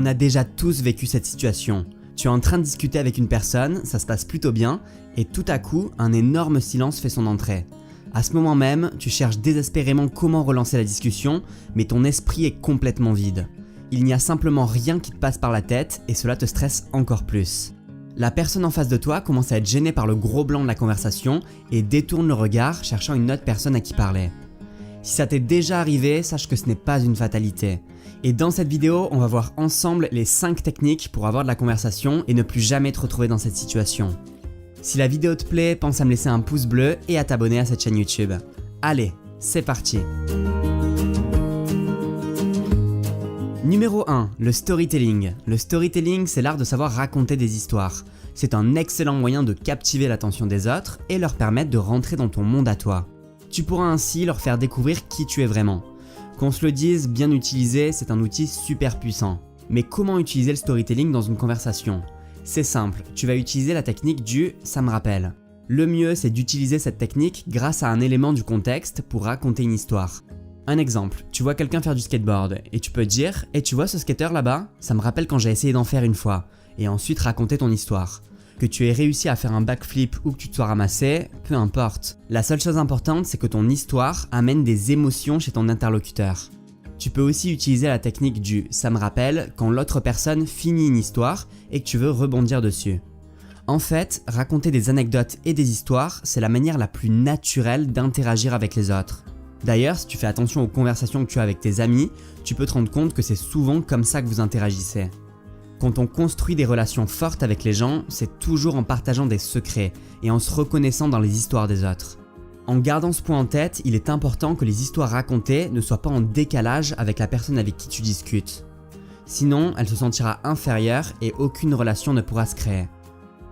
On a déjà tous vécu cette situation. Tu es en train de discuter avec une personne, ça se passe plutôt bien, et tout à coup, un énorme silence fait son entrée. À ce moment même, tu cherches désespérément comment relancer la discussion, mais ton esprit est complètement vide. Il n'y a simplement rien qui te passe par la tête et cela te stresse encore plus. La personne en face de toi commence à être gênée par le gros blanc de la conversation et détourne le regard cherchant une autre personne à qui parler. Si ça t'est déjà arrivé, sache que ce n'est pas une fatalité. Et dans cette vidéo, on va voir ensemble les 5 techniques pour avoir de la conversation et ne plus jamais te retrouver dans cette situation. Si la vidéo te plaît, pense à me laisser un pouce bleu et à t'abonner à cette chaîne YouTube. Allez, c'est parti! Numéro 1, le storytelling. Le storytelling, c'est l'art de savoir raconter des histoires. C'est un excellent moyen de captiver l'attention des autres et leur permettre de rentrer dans ton monde à toi. Tu pourras ainsi leur faire découvrir qui tu es vraiment. Qu'on se le dise, bien utilisé, c'est un outil super puissant. Mais comment utiliser le storytelling dans une conversation ? C'est simple, tu vas utiliser la technique du « ça me rappelle ». Le mieux, c'est d'utiliser cette technique grâce à un élément du contexte pour raconter une histoire. Un exemple, tu vois quelqu'un faire du skateboard et tu peux dire « Et tu vois ce skateur là-bas ? Ça me rappelle quand j'ai essayé d'en faire une fois » et ensuite raconter ton histoire. Que tu aies réussi à faire un backflip ou que tu te sois ramassé, peu importe. La seule chose importante, c'est que ton histoire amène des émotions chez ton interlocuteur. Tu peux aussi utiliser la technique du « ça me rappelle » quand l'autre personne finit une histoire et que tu veux rebondir dessus. En fait, raconter des anecdotes et des histoires, c'est la manière la plus naturelle d'interagir avec les autres. D'ailleurs, si tu fais attention aux conversations que tu as avec tes amis, tu peux te rendre compte que c'est souvent comme ça que vous interagissez. Quand on construit des relations fortes avec les gens, c'est toujours en partageant des secrets et en se reconnaissant dans les histoires des autres. En gardant ce point en tête, il est important que les histoires racontées ne soient pas en décalage avec la personne avec qui tu discutes. Sinon, elle se sentira inférieure et aucune relation ne pourra se créer.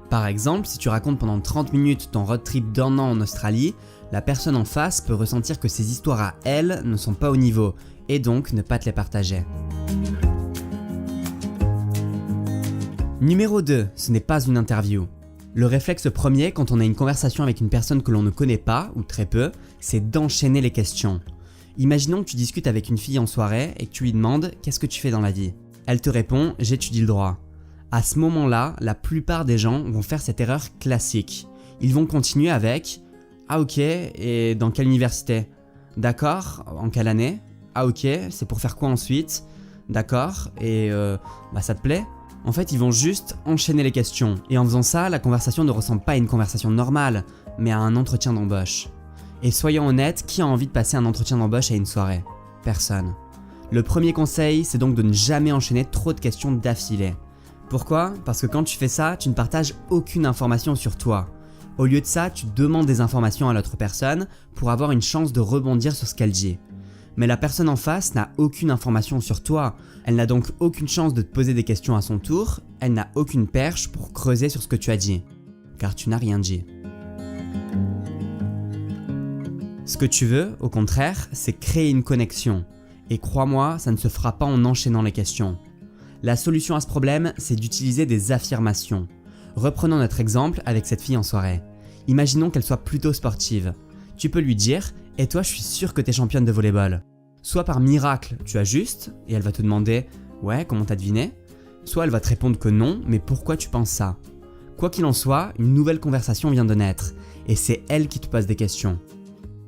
Par exemple, si tu racontes pendant 30 minutes ton road trip d'1 an en Australie, la personne en face peut ressentir que ses histoires à elle ne sont pas au niveau et donc ne pas te les partager. Numéro 2, ce n'est pas une interview. Le réflexe premier quand on a une conversation avec une personne que l'on ne connaît pas, ou très peu, c'est d'enchaîner les questions. Imaginons que tu discutes avec une fille en soirée et que tu lui demandes « Qu'est-ce que tu fais dans la vie ?» Elle te répond « J'étudie le droit ». À ce moment-là, la plupart des gens vont faire cette erreur classique. Ils vont continuer avec « Ah ok, et dans quelle université ? D'accord, en quelle année ? Ah ok, c'est pour faire quoi ensuite ? D'accord, et ça te plaît ? » En fait, ils vont juste enchaîner les questions. Et en faisant ça, la conversation ne ressemble pas à une conversation normale, mais à un entretien d'embauche. Et soyons honnêtes, qui a envie de passer un entretien d'embauche à une soirée ? Personne. Le premier conseil, c'est donc de ne jamais enchaîner trop de questions d'affilée. Pourquoi ? Parce que quand tu fais ça, tu ne partages aucune information sur toi. Au lieu de ça, tu demandes des informations à l'autre personne pour avoir une chance de rebondir sur ce qu'elle dit. Mais la personne en face n'a aucune information sur toi, elle n'a donc aucune chance de te poser des questions à son tour, elle n'a aucune perche pour creuser sur ce que tu as dit, car tu n'as rien dit. Ce que tu veux, au contraire, c'est créer une connexion, et crois-moi, ça ne se fera pas en enchaînant les questions. La solution à ce problème, c'est d'utiliser des affirmations. Reprenons notre exemple avec cette fille en soirée. Imaginons qu'elle soit plutôt sportive. Tu peux lui dire « Et toi, je suis sûr que t'es championne de volleyball ». Soit par miracle, tu ajustes et elle va te demander « Ouais, comment t'as deviné ?» Soit elle va te répondre que non, mais pourquoi tu penses ça ? Quoi qu'il en soit, une nouvelle conversation vient de naître et c'est elle qui te pose des questions.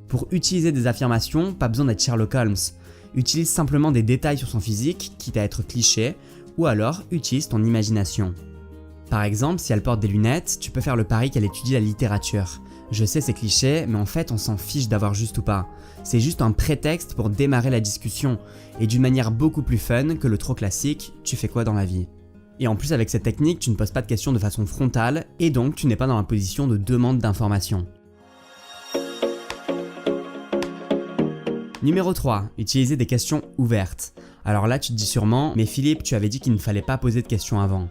Pour utiliser des affirmations, pas besoin d'être Sherlock Holmes. Utilise simplement des détails sur son physique, quitte à être cliché, ou alors utilise ton imagination. Par exemple, si elle porte des lunettes, tu peux faire le pari qu'elle étudie la littérature. Je sais c'est cliché, mais en fait on s'en fiche d'avoir juste ou pas. C'est juste un prétexte pour démarrer la discussion, et d'une manière beaucoup plus fun que le trop classique « tu fais quoi dans la vie ?» Et en plus avec cette technique, tu ne poses pas de questions de façon frontale, et donc tu n'es pas dans la position de demande d'information. Numéro 3, utiliser des questions ouvertes. Alors là tu te dis sûrement « Mais Philippe, tu avais dit qu'il ne fallait pas poser de questions avant. »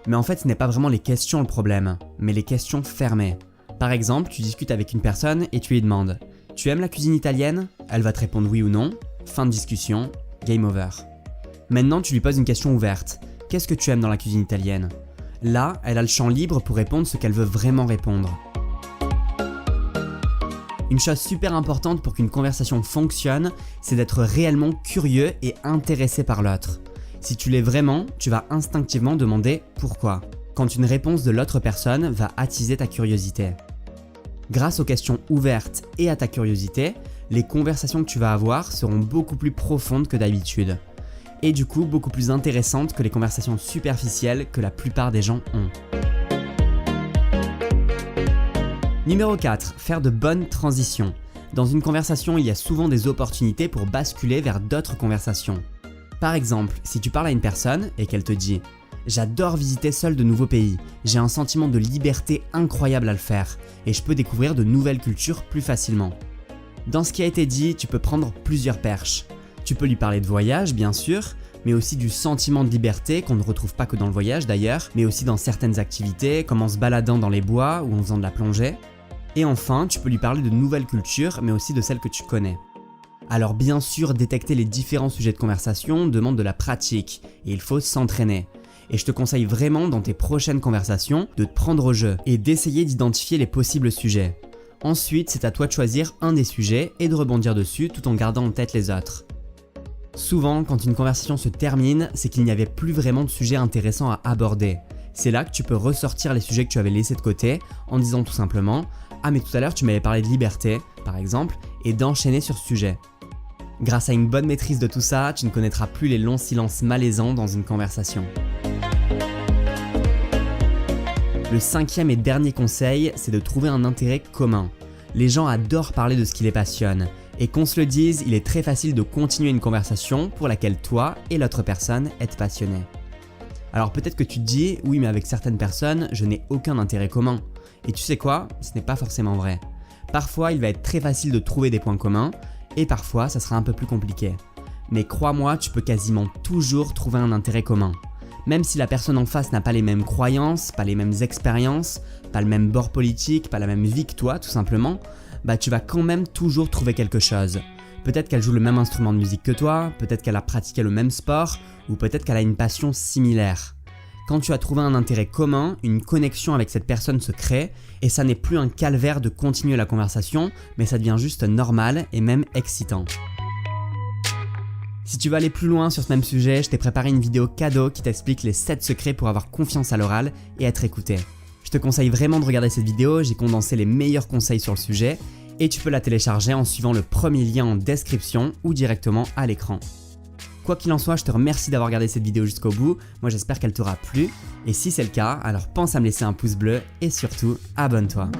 Mais en fait ce n'est pas vraiment les questions le problème, mais les questions fermées. Par exemple, tu discutes avec une personne et tu lui demandes « Tu aimes la cuisine italienne ?» Elle va te répondre oui ou non. Fin de discussion, game over. Maintenant, tu lui poses une question ouverte. « Qu'est-ce que tu aimes dans la cuisine italienne ?» Là, elle a le champ libre pour répondre ce qu'elle veut vraiment répondre. Une chose super importante pour qu'une conversation fonctionne, c'est d'être réellement curieux et intéressé par l'autre. Si tu l'es vraiment, tu vas instinctivement demander pourquoi, quand une réponse de l'autre personne va attiser ta curiosité. Grâce aux questions ouvertes et à ta curiosité, les conversations que tu vas avoir seront beaucoup plus profondes que d'habitude. Et du coup, beaucoup plus intéressantes que les conversations superficielles que la plupart des gens ont. Numéro 4. Faire de bonnes transitions. Dans une conversation, il y a souvent des opportunités pour basculer vers d'autres conversations. Par exemple, si tu parles à une personne et qu'elle te dit « J'adore visiter seul de nouveaux pays, j'ai un sentiment de liberté incroyable à le faire et je peux découvrir de nouvelles cultures plus facilement. » Dans ce qui a été dit, tu peux prendre plusieurs perches. Tu peux lui parler de voyage, bien sûr, mais aussi du sentiment de liberté qu'on ne retrouve pas que dans le voyage d'ailleurs, mais aussi dans certaines activités, comme en se baladant dans les bois ou en faisant de la plongée. Et enfin, tu peux lui parler de nouvelles cultures, mais aussi de celles que tu connais. Alors bien sûr, détecter les différents sujets de conversation demande de la pratique, et il faut s'entraîner. Et je te conseille vraiment dans tes prochaines conversations de te prendre au jeu et d'essayer d'identifier les possibles sujets. Ensuite, c'est à toi de choisir un des sujets et de rebondir dessus tout en gardant en tête les autres. Souvent, quand une conversation se termine, c'est qu'il n'y avait plus vraiment de sujet intéressant à aborder. C'est là que tu peux ressortir les sujets que tu avais laissés de côté en disant tout simplement « Ah mais tout à l'heure tu m'avais parlé de liberté » par exemple, et d'enchaîner sur ce sujet. Grâce à une bonne maîtrise de tout ça, tu ne connaîtras plus les longs silences malaisants dans une conversation. Le 5e et dernier conseil, c'est de trouver un intérêt commun. Les gens adorent parler de ce qui les passionne. Et qu'on se le dise, il est très facile de continuer une conversation pour laquelle toi et l'autre personne êtes passionnés. Alors peut-être que tu te dis, oui mais avec certaines personnes, je n'ai aucun intérêt commun. Et tu sais quoi, ce n'est pas forcément vrai. Parfois il va être très facile de trouver des points communs, et parfois ça sera un peu plus compliqué. Mais crois-moi, tu peux quasiment toujours trouver un intérêt commun. Même si la personne en face n'a pas les mêmes croyances, pas les mêmes expériences, pas le même bord politique, pas la même vie que toi tout simplement, tu vas quand même toujours trouver quelque chose. Peut-être qu'elle joue le même instrument de musique que toi, peut-être qu'elle a pratiqué le même sport, ou peut-être qu'elle a une passion similaire. Quand tu as trouvé un intérêt commun, une connexion avec cette personne se crée, et ça n'est plus un calvaire de continuer la conversation, mais ça devient juste normal et même excitant. Si tu veux aller plus loin sur ce même sujet, je t'ai préparé une vidéo cadeau qui t'explique les 7 secrets pour avoir confiance à l'oral et être écouté. Je te conseille vraiment de regarder cette vidéo, j'ai condensé les meilleurs conseils sur le sujet et tu peux la télécharger en suivant le premier lien en description ou directement à l'écran. Quoi qu'il en soit, je te remercie d'avoir regardé cette vidéo jusqu'au bout, moi j'espère qu'elle t'aura plu et si c'est le cas, alors pense à me laisser un pouce bleu et surtout abonne-toi.